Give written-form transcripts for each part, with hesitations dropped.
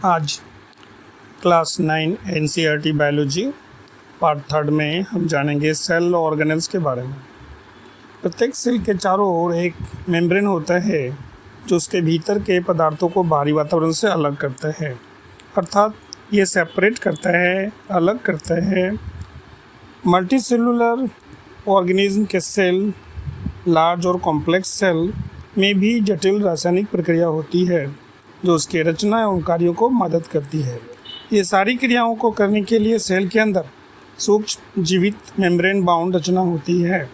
आज class 9 NCERT biology part 3 में हम जानेंगे सेल ऑर्गेनेल्स के बारे में। प्रत्येक सेल के चारों ओर एक मेम्ब्रेन होता है जो उसके भीतर के पदार्थों को बाहरी वातावरण से अलग करता है, अर्थात ये सेपरेट करता है, अलग करता है। मल्टीसेलुलर ऑर्गेनिज्म के सेल, लार्ज और कॉम्प्लेक्स सेल में भी जटिल रासायनिक प्रक्रिया होती है जो उसके रचना एवं कार्यों को मदद करती है। ये सारी क्रियाओं को करने के लिए सेल के अंदर सूक्ष्म जीवित मेम्ब्रेन बाउंड रचना होती है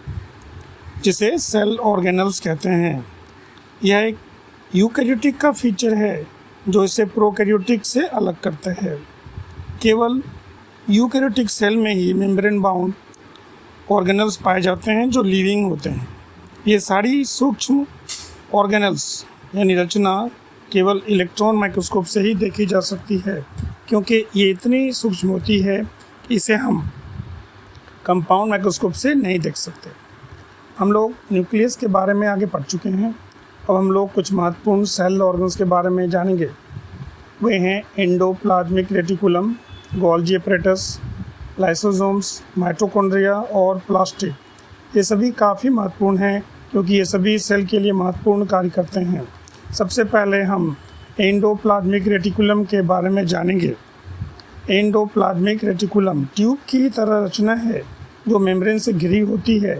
जिसे सेल ऑर्गेनल्स कहते हैं। यह एक यूकैरियोटिक का फीचर है जो इसे प्रोकैरियोटिक से अलग करता है। केवल यूकैरियोटिक सेल में ही मेम्ब्रेन बाउंड ऑर्गेनल्स पाए जाते हैं जो लिविंग होते हैं। ये सारी सूक्ष्म ऑर्गेनल्स यानी रचना केवल इलेक्ट्रॉन माइक्रोस्कोप से ही देखी जा सकती है, क्योंकि ये इतनी सूक्ष्म होती है कि इसे हम कंपाउंड माइक्रोस्कोप से नहीं देख सकते। हम लोग न्यूक्लियस के बारे में आगे पढ़ चुके हैं। अब हम लोग कुछ महत्वपूर्ण सेल ऑर्गन्स के बारे में जानेंगे। वे हैं endoplasmic reticulum, Golgi apparatus, lysosomes, mitochondria और प्लास्टिड। ये सभी काफ़ी महत्वपूर्ण हैं क्योंकि ये सभी सेल के लिए महत्वपूर्ण कार्य करते हैं। सबसे पहले हम एंडोप्लाज्मिक रेटिकुलम के बारे में जानेंगे। एंडोप्लाज्मिक रेटिकुलम ट्यूब की तरह रचना है जो मेम्ब्रेन से घिरी होती है।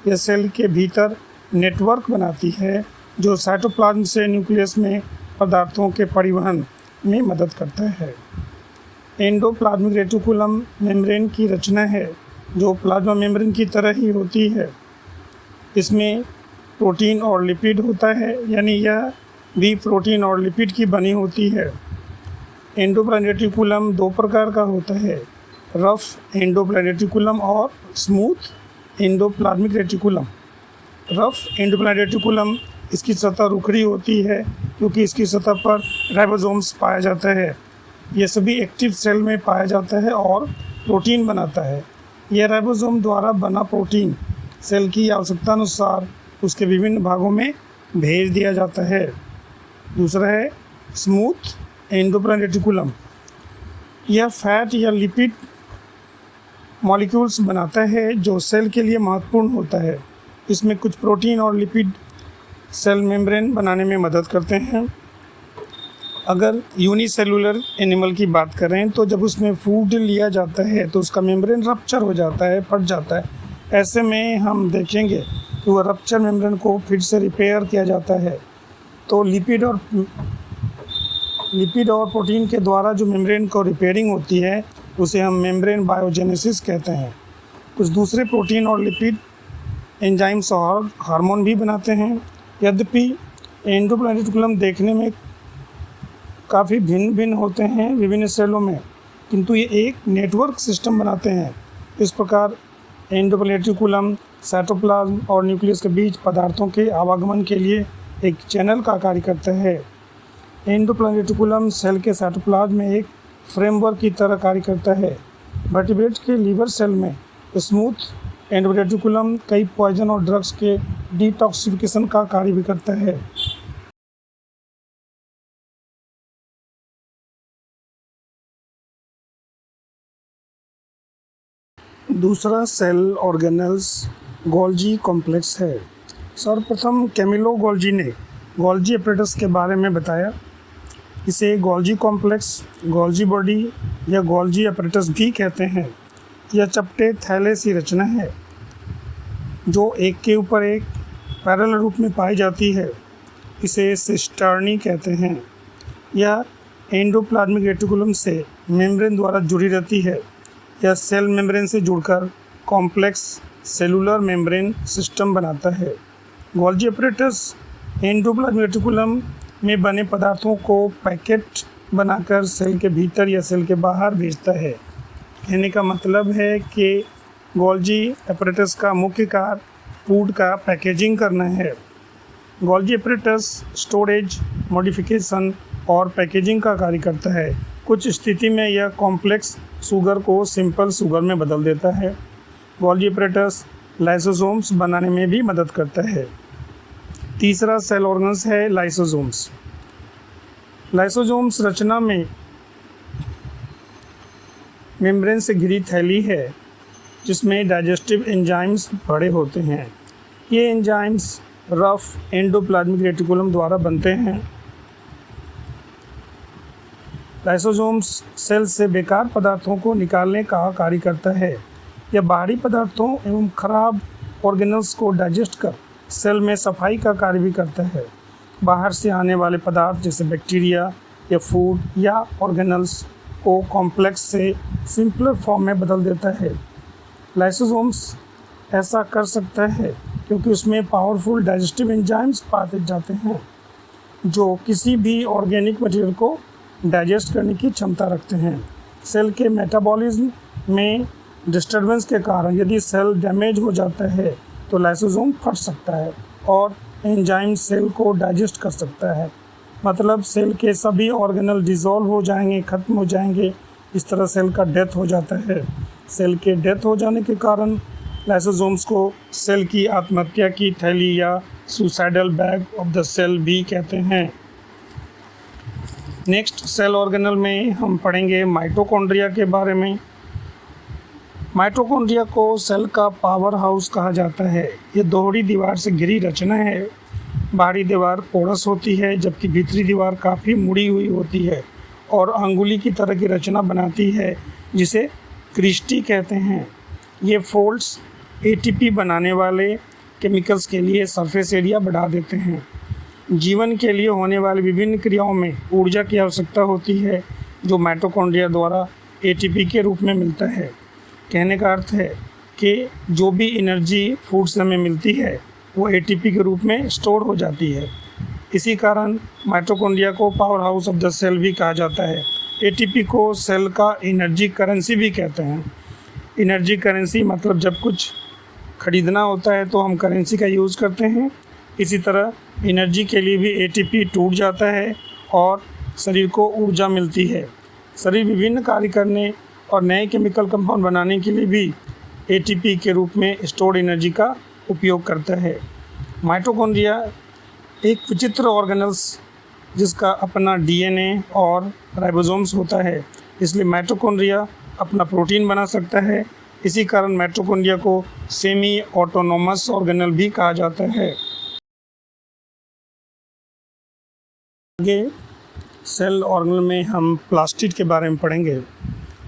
यह सेल के भीतर नेटवर्क बनाती है जो साइटोप्लाज्म से न्यूक्लियस में पदार्थों के परिवहन में मदद करता है। एंडोप्लाज्मिक रेटिकुलम मेम्ब्रेन की रचना है जो प्लाज्मा मेम्ब्रेन की तरह ही होती है। इसमें प्रोटीन और लिपिड होता है, यानी यह भी प्रोटीन और लिपिड की बनी होती है। एंडोप्लाज्मिक रेटिकुलम दो प्रकार का होता है, रफ एंडोप्लाज्मिक रेटिकुलम और smooth endoplasmic reticulum. Rough endoplasmic reticulum इसकी सतह रुखड़ी होती है क्योंकि इसकी सतह पर राइबोसोम्स पाया जाता है। यह सभी एक्टिव सेल में पाया जाता है और प्रोटीन बनाता है। यह राइबोसोम द्वारा बना प्रोटीन सेल की आवश्यकता अनुसार उसके विभिन्न भागों में भेज दिया जाता है। दूसरा है स्मूथ एंडोप्लाज्मिक रेटिकुलम। यह फैट या लिपिड मॉलिक्यूल्स बनाता है जो सेल के लिए महत्वपूर्ण होता है। इसमें कुछ प्रोटीन और लिपिड सेल मेम्ब्रेन बनाने में मदद करते हैं। अगर यूनिसेलुलर एनिमल की बात करें तो जब उसमें फूड लिया जाता है तो उसका मेम्ब्रेन रप्चर हो जाता है, फट जाता है। ऐसे में हम देखेंगे कि वह रप्चर मेम्ब्रेन को फिर से रिपेयर किया जाता है। तो लिपिड और प्रोटीन के द्वारा जो मेम्ब्रेन को रिपेयरिंग होती है उसे हम मेम्ब्रेन बायोजेनेसिस कहते हैं। कुछ दूसरे प्रोटीन और लिपिड एंजाइम्स और हार्मोन भी बनाते हैं। यद्यपि एंडोप्लाज्मिक रेटिकुलम देखने में काफ़ी भिन्न होते हैं विभिन्न सेलों में, किंतु ये एक नेटवर्क सिस्टम बनाते हैं। इस प्रकार एंडोप्लाज्मिक रेटिकुलम साइटोप्लाज्म और न्यूक्लियस के बीच पदार्थों के आवागमन के लिए एक चैनल का कार्य करता है। एंडोप्लाज्मिक रेटिकुलम सेल के साइटोप्लाज्म में एक फ्रेमवर्क की तरह कार्य करता है। वर्टिब्रेट के लीवर सेल में स्मूथ एंडोप्लाज्मिक रेटिकुलम कई पॉइजन और ड्रग्स के डिटॉक्सिफिकेशन का कार्य भी करता है। दूसरा सेल ऑर्गेनल्स गोल्जी कॉम्प्लेक्स है। सर्वप्रथम कैमिलो गोल्जी ने गोल्जी एपरेटस के बारे में बताया। इसे गोल्जी कॉम्प्लेक्स, गोल्जी बॉडी या गोल्जी एपरेटस भी कहते हैं। यह चपटे थैले सी रचना है जो एक के ऊपर एक पैरेलल रूप में पाई जाती है। इसे सिस्टर्नी कहते हैं। यह एंडोप्लाज्मिक रेटिकुलम से मेम्ब्रेन द्वारा जुड़ी रहती है। यह सेल मेम्ब्रेन से जुड़कर कॉम्प्लेक्स सेलुलर मेम्ब्रेन सिस्टम बनाता है। गोल्जी एपरेटस एंडोप्लाज्मिक रेटिकुलम में बने पदार्थों को पैकेट बनाकर सेल के भीतर या सेल के बाहर भेजता है। कहने का मतलब है कि गोल्जी एपरेटस का मुख्य कार्य फूड का पैकेजिंग करना है। गोल्जी एपरेटस स्टोरेज, मॉडिफिकेशन और पैकेजिंग का कार्य करता है। कुछ स्थिति में यह कॉम्प्लेक्स शुगर को सिंपल शुगर में बदल देता है। गोल्जी एपरेटस लाइसोसोम्स बनाने में भी मदद करता है। तीसरा सेल ऑर्गन्स है लाइसोसोम्स। लाइसोसोम्स रचना में मेम्ब्रेन से घिरी थैली है जिसमें डाइजेस्टिव एंजाइम्स भरे होते हैं। ये एंजाइम्स रफ एंडोप्लाज्मिक रेटिकुलम द्वारा बनते हैं। लाइसोसोम्स सेल से बेकार पदार्थों को निकालने का कार्य करता है। यह बाहरी पदार्थों एवं खराब ऑर्गेनल्स को डाइजेस्ट कर सेल में सफाई का कार्य भी करता है। बाहर से आने वाले पदार्थ जैसे बैक्टीरिया या फूड या ऑर्गेनल्स को कॉम्प्लेक्स से सिंपलर फॉर्म में बदल देता है। लाइसोसोम्स ऐसा कर सकता है क्योंकि उसमें पावरफुल डाइजेस्टिव एंजाइम्स पाए जाते हैं जो किसी भी ऑर्गेनिक मटेरियल को डाइजेस्ट करने की क्षमता रखते हैं। सेल के मेटाबॉलिज्म में डिस्टर्बेंस के कारण यदि सेल डैमेज हो जाता है तो लाइसोसोम फट सकता है और एंजाइम सेल को डाइजेस्ट कर सकता है। मतलब सेल के सभी ऑर्गेनल डिसॉल्व हो जाएंगे, ख़त्म हो जाएंगे। इस तरह सेल का डेथ हो जाता है। सेल के डेथ हो जाने के कारण लाइसोसोम्स को सेल की आत्महत्या की थैली या suicidal bag of the cell भी कहते हैं। नेक्स्ट सेल ऑर्गेनल में हम पढ़ेंगे माइटोकॉन्ड्रिया के बारे में। माइटोकॉन्ड्रिया को सेल का पावर हाउस कहा जाता है। ये दोहरी दीवार से घिरी रचना है। बाहरी दीवार पोरस होती है जबकि भीतरी दीवार काफ़ी मुड़ी हुई होती है और अंगुली की तरह की रचना बनाती है जिसे क्रिस्टी कहते हैं। ये फोल्ड्स एटीपी बनाने वाले केमिकल्स के लिए सरफेस एरिया बढ़ा देते हैं। जीवन के लिए होने वाली विभिन्न क्रियाओं में ऊर्जा की आवश्यकता होती है जो माइटोकॉन्ड्रिया द्वारा एटीपी के रूप में मिलता है। कहने का अर्थ है कि जो भी एनर्जी फूड से हमें मिलती है वो एटीपी के रूप में स्टोर हो जाती है। इसी कारण माइटोकॉन्ड्रिया को power house of the cell भी कहा जाता है। एटीपी को सेल का एनर्जी करेंसी भी कहते हैं। एनर्जी करेंसी मतलब जब कुछ खरीदना होता है तो हम करेंसी का यूज़ करते हैं। इसी तरह एनर्जी के लिए भी एटीपी टूट जाता है और शरीर को ऊर्जा मिलती है। शरीर विभिन्न कार्य करने और नए केमिकल कंपाउंड बनाने के लिए भी एटीपी के रूप में स्टोर्ड एनर्जी का उपयोग करता है। माइटोकॉन्ड्रिया एक विचित्र ऑर्गेनल्स जिसका अपना डीएनए और राइबोसोम्स होता है, इसलिए माइटोकॉन्ड्रिया अपना प्रोटीन बना सकता है। इसी कारण माइटोकॉन्ड्रिया को सेमी ऑटोनोमस ऑर्गेनल भी कहा जाता है। आगे सेल ऑर्गेनल में हम प्लास्टिड के बारे में पढ़ेंगे।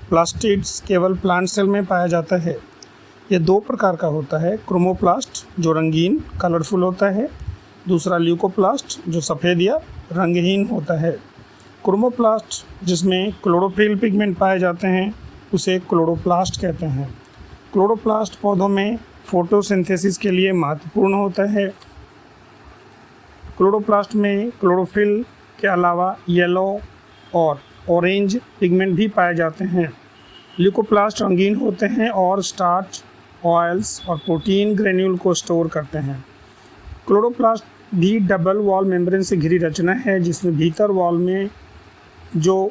प्लास्टिड्स केवल प्लांट सेल में पाया जाता है। यह दो प्रकार का होता है, क्रोमोप्लास्ट जो रंगीन कलरफुल होता है, दूसरा ल्यूकोप्लास्ट जो सफ़ेद या रंगहीन होता है। क्रोमोप्लास्ट जिसमें क्लोरोफिल पिगमेंट पाए जाते हैं उसे क्लोरोप्लास्ट कहते हैं। क्लोरोप्लास्ट पौधों में फोटोसिंथेसिस के लिए महत्वपूर्ण होता है। क्लोरोप्लास्ट में क्लोरोफिल के अलावा येलो और ऑरेंज पिगमेंट भी पाए जाते हैं। ल्यूकोप्लास्ट रंगीन होते हैं और स्टार्च, ऑयल्स और प्रोटीन ग्रेन्यूल को स्टोर करते हैं। क्लोरोप्लास्ट भी डबल वॉल मेम्ब्रेन से घिरी रचना है जिसमें भीतर वॉल में जो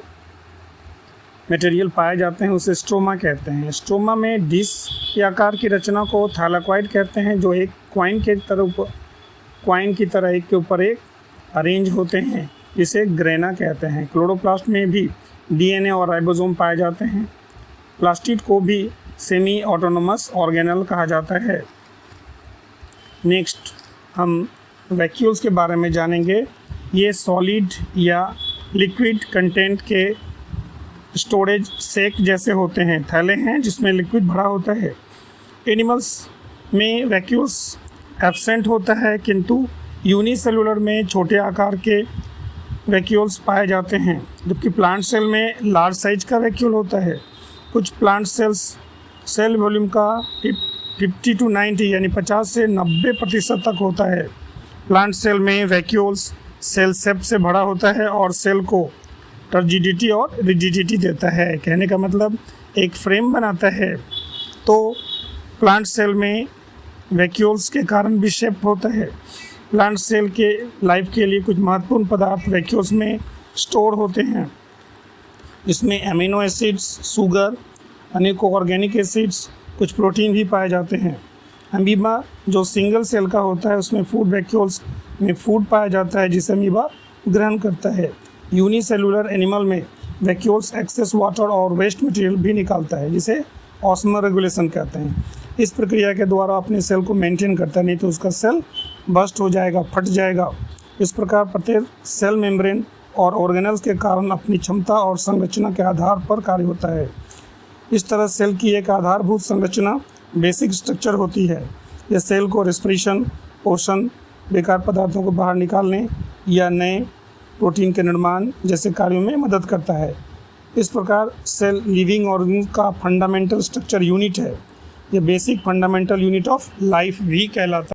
मटेरियल पाए जाते हैं उसे स्ट्रोमा कहते हैं। स्ट्रोमा में डिश के आकार की रचना को थैलाकॉइड कहते हैं जो एक क्वाइन की तरह एक के ऊपर एक अरेंज होते हैं जिसे ग्रेना कहते हैं। क्लोरोप्लास्ट में भी डीएनए और राइबोसोम पाए जाते हैं। प्लास्टिड को भी सेमी ऑटोनोमस ऑर्गेनल कहा जाता है। नेक्स्ट हम वैक्यूल्स के बारे में जानेंगे। ये सॉलिड या लिक्विड कंटेंट के स्टोरेज सेक जैसे होते हैं, थैले हैं जिसमें लिक्विड भरा होता है। एनिमल्स में वैक्यूल्स एब्सेंट होता है किंतु यूनिसेलुलर में छोटे आकार के वैक्यूल्स पाए जाते हैं, जबकि प्लांट सेल में लार्ज साइज का वैक्यूल होता है। कुछ प्लांट सेल्स सेल वॉल्यूम का 50 to 90 यानी 50 से 90% तक होता है। प्लांट सेल में वैक्यूल्स सेल सेप से भरा होता है और सेल को टर्जिडिटी और रिजिडिटी देता है। कहने का मतलब एक फ्रेम बनाता है। तो प्लांट सेल में वैक्यूल्स के कारण भी शेप होता है। प्लांट सेल के लाइफ के लिए कुछ महत्वपूर्ण पदार्थ वैक्यूल्स में स्टोर होते हैं, जिसमें अमीनो एसिड्स, शुगर, अनेकों ऑर्गेनिक एसिड्स, कुछ प्रोटीन भी पाए जाते हैं। अमीबा जो सिंगल सेल का होता है उसमें फूड वैक्यूल्स में फूड पाया जाता है जिसे अमीबा ग्रहण करता है। यूनिसेलुलर एनिमल में वैक्यूल्स एक्सेस वाटर और वेस्ट मटेरियल भी निकालता है, जिसे ऑस्मोल रेगुलेशन कहते हैं। इस प्रक्रिया के द्वारा अपने सेल को मेंटेन करता है, नहीं तो उसका सेल बस्ट हो जाएगा, फट जाएगा। इस प्रकार प्रत्येक सेल मेम्ब्रेन और ऑर्गेनेल्स के कारण अपनी क्षमता और संरचना के आधार पर कार्य होता है। इस तरह सेल की एक आधारभूत संरचना बेसिक स्ट्रक्चर होती है। यह सेल को रेस्पिरेशन, पोषण, बेकार पदार्थों को बाहर निकालने या नए प्रोटीन के निर्माण जैसे कार्यों में मदद करता है। इस प्रकार सेल लिविंग ऑर्गेनिज्म का फंडामेंटल स्ट्रक्चर यूनिट है। यह basic fundamental unit of life भी कहलाता है।